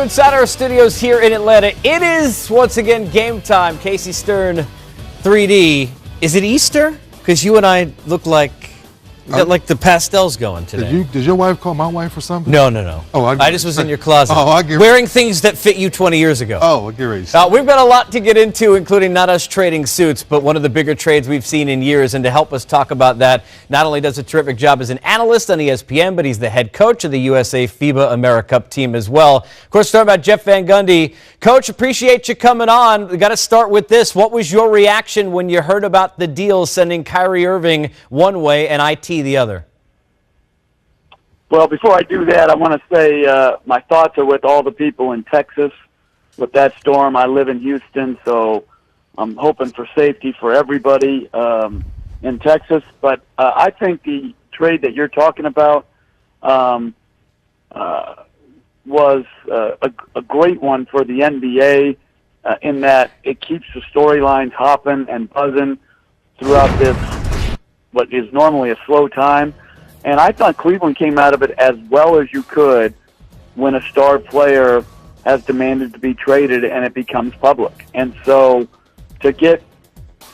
inside our studios here in Atlanta. It is, once again, game time. Casey Stern, 3D. Is it Easter? Because you and I look like got like the pastels going today. Did your wife call my wife or something? No. Oh, I just was in your closet. Wearing things that fit you 20 years ago. Oh, get ready. We've got a lot to get into, including not us trading suits, but one of the bigger trades we've seen in years. And to help us talk about that, not only does a terrific job as an analyst on ESPN, but he's the head coach of the USA FIBA AmeriCup team as well. Of course, talking about Jeff Van Gundy. Coach, appreciate you coming on. We got to start with this. What was your reaction when you heard about the deal sending Kyrie Irving one way and IT the other? Well, before I do that, I want to say my thoughts are with all the people in Texas with that storm. I live in Houston, so I'm hoping for safety for everybody in Texas. But I think the trade that you're talking about was a great one for the NBA in that it keeps the storylines hopping and buzzing throughout this, what is normally a slow time. And I thought Cleveland came out of it as well as you could when a star player has demanded to be traded and it becomes public. And so to get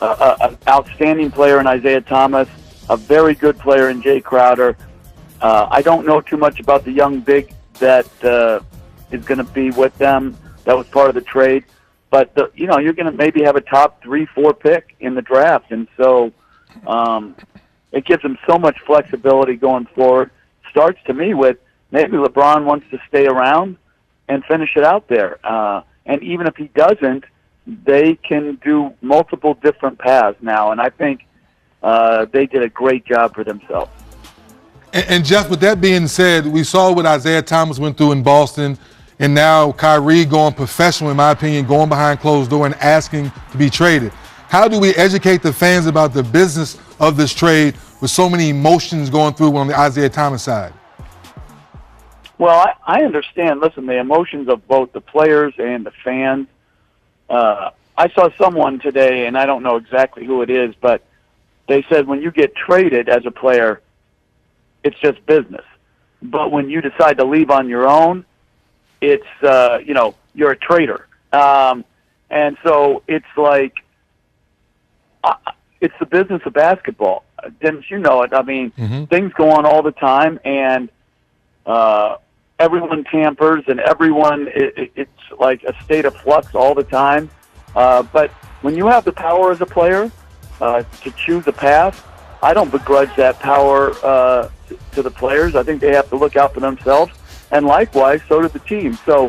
an outstanding player in Isaiah Thomas, a very good player in Jay Crowder, I don't know too much about the young big that is going to be with them. That was part of the trade. But, you're going to maybe have a top 3-4 pick in the draft. And so it gives them so much flexibility going forward. Starts to me with maybe LeBron wants to stay around and finish it out there. And even if he doesn't, they can do multiple different paths now. And I think they did a great job for themselves. And Jeff, with that being said, we saw what Isaiah Thomas went through in Boston, and now Kyrie going professional, in my opinion, going behind closed door and asking to be traded. How do we educate the fans about the business of this trade with so many emotions going through on the Isaiah Thomas side? Well, I understand, listen, the emotions of both the players and the fans. I saw someone today, and I don't know exactly who it is, but they said when you get traded as a player, it's just business. But when you decide to leave on your own, it's, you're a traitor. And so it's like, it's the business of basketball. Dennis, you know it. I mean, things go on all the time, and everyone tampers, and everyone, it's like a state of flux all the time. But when you have the power as a player to choose a path, I don't begrudge that power to the players. I think they have to look out for themselves, and likewise, so did the team. So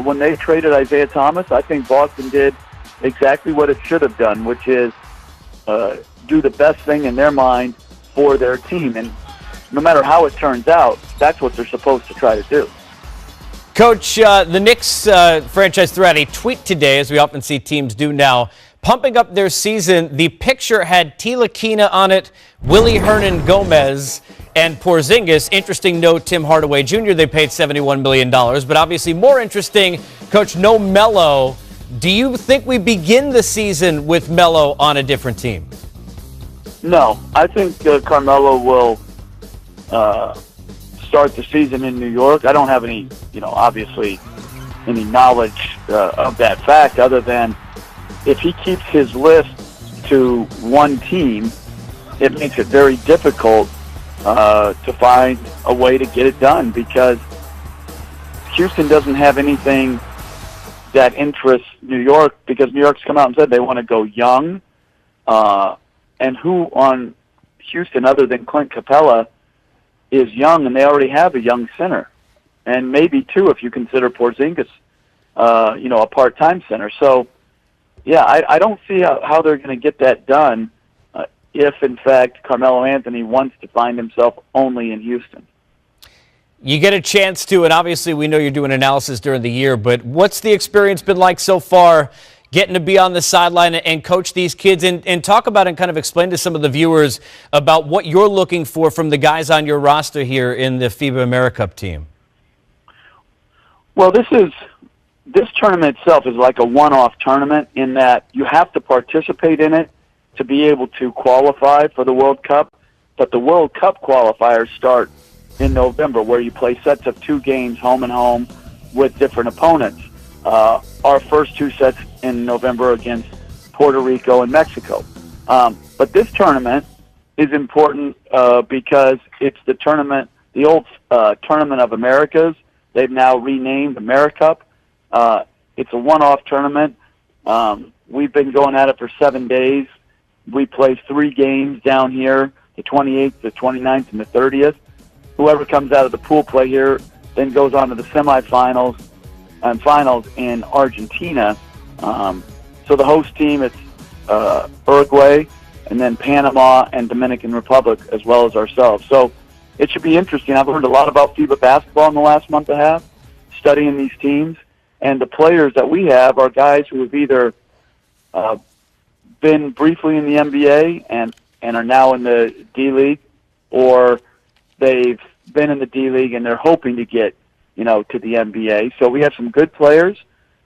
when they traded Isaiah Thomas, I think Boston did exactly what it should have done, which is do the best thing in their mind for their team. And no matter how it turns out, that's what they're supposed to try to do. Coach, the Knicks franchise threw out a tweet today, as we often see teams do now, pumping up their season. The picture had Tilakina on it, Willie Hernan-Gomez, and Porzingis. Interesting note, Tim Hardaway Jr., they paid $71 million. But obviously more interesting, Coach, no Melo. Do you think we begin the season with Melo on a different team? No. I think Carmelo will start the season in New York. I don't have any, obviously, any knowledge of that fact other than if he keeps his list to one team, it makes it very difficult to find a way to get it done because Houston doesn't have anything that interests New York because New York's come out and said they want to go young. And who on Houston other than Clint Capella is young, and they already have a young center. And maybe two if you consider Porzingis, a part-time center. So, yeah, I don't see how they're going to get that done if, in fact, Carmelo Anthony wants to find himself only in Houston. You get a chance to, and obviously we know you're doing analysis during the year, but what's the experience been like so far getting to be on the sideline and coach these kids and talk about and kind of explain to some of the viewers about what you're looking for from the guys on your roster here in the FIBA AmeriCup team? Well, this tournament itself is like a one-off tournament in that you have to participate in it to be able to qualify for the World Cup, but the World Cup qualifiers start in November where you play sets of 2 games, home and home, with different opponents. Our first 2 sets in November against Puerto Rico and Mexico. But this tournament is important because it's the tournament, the old Tournament of Americas. They've now renamed AmeriCup. It's a one-off tournament. We've been going at it for 7 days. We play 3 games down here, the 28th, the 29th, and the 30th. Whoever comes out of the pool play here then goes on to the semifinals and finals in Argentina. So the host team, it's Uruguay, and then Panama and Dominican Republic, as well as ourselves. So it should be interesting. I've learned a lot about FIBA basketball in the last month and a half, studying these teams. And the players that we have are guys who have either been briefly in the NBA and are now in the D-League, or they've been in the D-League and they're hoping to get, to the NBA. So we have some good players.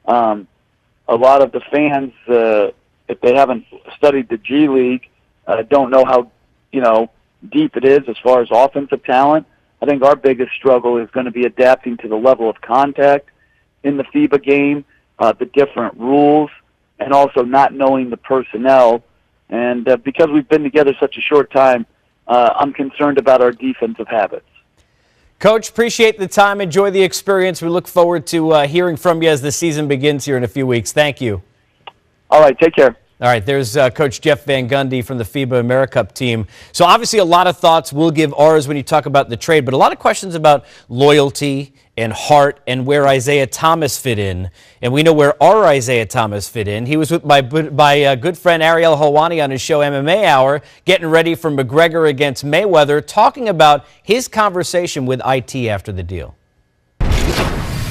A lot of the fans, if they haven't studied the G League, don't know how, deep it is as far as offensive talent. I think our biggest struggle is going to be adapting to the level of contact in the FIBA game, the different rules, and also not knowing the personnel. And because we've been together such a short time, I'm concerned about our defensive habits. Coach, appreciate the time. Enjoy the experience. We look forward to hearing from you as the season begins here in a few weeks. Thank you. All right, take care. All right, there's Coach Jeff Van Gundy from the FIBA AmeriCup team. So obviously a lot of thoughts. We'll give ours when you talk about the trade, but a lot of questions about loyalty and heart and where Isaiah Thomas fit in. And we know where our Isaiah Thomas fit in. He was with my good friend Ariel Helwani on his show MMA Hour, getting ready for McGregor against Mayweather, talking about his conversation with IT after the deal.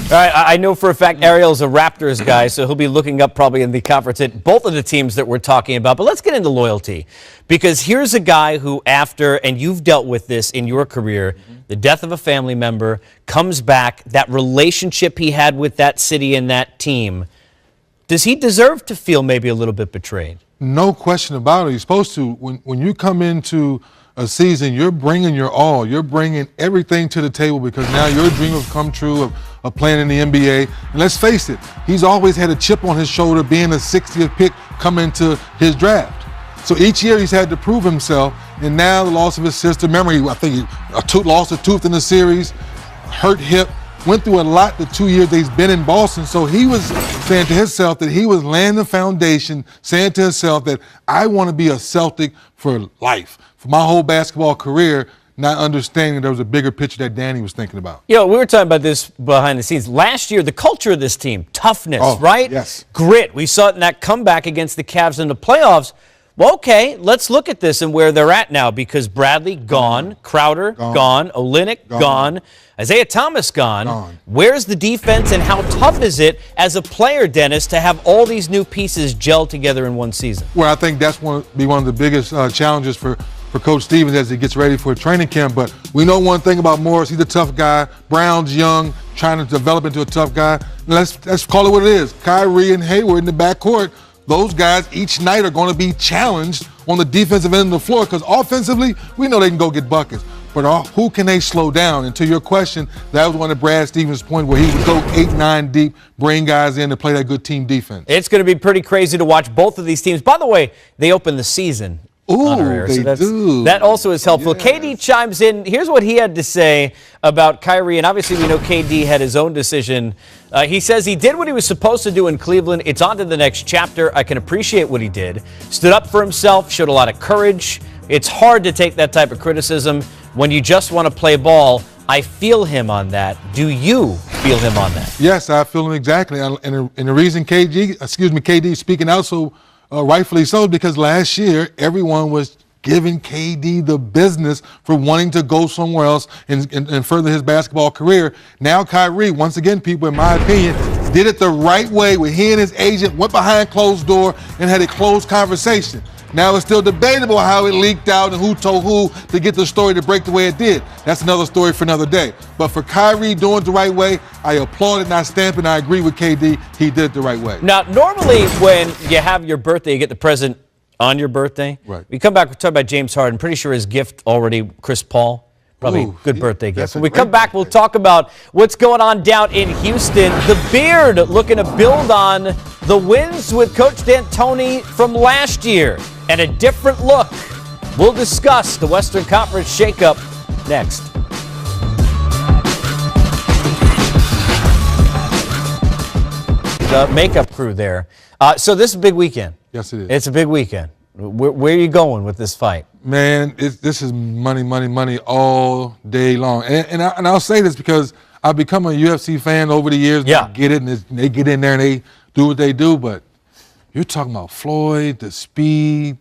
All right, I know for a fact Ariel's a Raptors guy, so he'll be looking up probably in the conference at both of the teams that we're talking about. But let's get into loyalty, because here's a guy who after, and you've dealt with this in your career, the death of a family member, comes back, that relationship he had with that city and that team. Does he deserve to feel maybe a little bit betrayed? No question about it. He's supposed to. When you come into a season, you're bringing your all. You're bringing everything to the table, because now your dream has come true of playing in the NBA. And let's face it, he's always had a chip on his shoulder being the 60th pick coming into his draft. So each year he's had to prove himself, and now the loss of his sister, remember, I think he lost a tooth in the series, hurt hip, went through a lot the 2 years that he's been in Boston. So he was saying to himself that he was laying the foundation, saying to himself that I want to be a Celtic for life, for my whole basketball career, not understanding there was a bigger picture that Danny was thinking about. We were talking about this behind the scenes. Last year, the culture of this team, toughness, right? Yes. Grit. We saw it in that comeback against the Cavs in the playoffs. Well, okay, let's look at this and where they're at now, because Bradley gone, Crowder gone, Olynyk gone, Isaiah Thomas gone. Where's the defense, and how tough is it as a player, Dennis, to have all these new pieces gel together in one season? Well, I think that's one of the biggest challenges for Coach Stevens as he gets ready for a training camp. But we know one thing about Morris: he's a tough guy. Brown's young, trying to develop into a tough guy. Let's call it what it is. Kyrie and Hayward in the backcourt. Those guys each night are going to be challenged on the defensive end of the floor, because offensively, we know they can go get buckets. But who can they slow down? And to your question, that was one of Brad Stevens' points, where he would go 8-9 deep, bring guys in to play that good team defense. It's going to be pretty crazy to watch both of these teams. By the way, they open the season. Ooh, they do. That also is helpful. Yes. KD chimes in. Here's what he had to say about Kyrie, and obviously we know KD had his own decision. He says he did what he was supposed to do in Cleveland. It's on to the next chapter. I can appreciate what he did. Stood up for himself, showed a lot of courage. It's hard to take that type of criticism when you just want to play ball. I feel him on that. Do you feel him on that? Yes, I feel him exactly. And the reason KD is speaking out so rightfully so, because last year everyone was giving KD the business for wanting to go somewhere else and further his basketball career. Now Kyrie, once again, people, in my opinion, did it the right way, where he and his agent went behind closed door and had a closed conversation. Now it's still debatable how it leaked out and who told who to get the story to break the way it did. That's another story for another day. But for Kyrie doing it the right way, I applaud it and I stamp it, and I agree with KD. He did it the right way. Now, normally when you have your birthday, you get the present on your birthday. Right. We come back, we're talking about James Harden. Pretty sure his gift already, Chris Paul. Probably Ooh, good birthday gift. that's a When we great come back, we'll birthday. talk about what's going on down in Houston. The Beard looking to build on the wins with Coach D'Antoni from last year and a different look. We'll discuss the Western Conference shakeup next. The makeup crew there. So this is a big weekend. Yes, it is. It's a big weekend. Where are you going with this fight? Man, this is money, money, money all day long. And I'll say this because I've become a UFC fan over the years. Yeah. I get it, and they get in there and they do what they do. But you're talking about Floyd, the speed,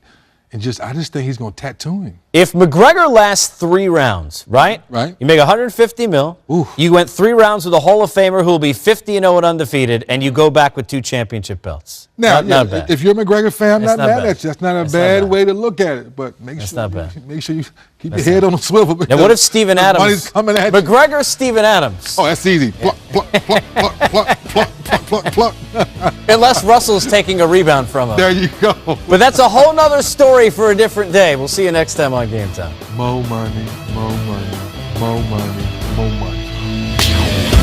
and I just think he's going to tattoo him. If McGregor lasts 3 rounds, right? Right. You make 150 mil. Oof. You went 3 rounds with a Hall of Famer who will be 50-0 and undefeated, and you go back with 2 championship belts. Now, not bad. if you're a McGregor fan, I'm That's not not mad bad. at you. That's not a That's not bad bad. way to look at it. But make not bad. make sure you keep your head on the swivel. Now, what if Steven Adams? Money's coming at you. McGregor, Steven Adams. Oh, that's easy. Pluck, pluck, pluck, pluck, pluck, pluck, pluck, pluck, pluck. Unless Russell's taking a rebound from him. There you go. But that's a whole nother story for a different day. We'll see you next time on Game Time. More money, more money, more money, more money.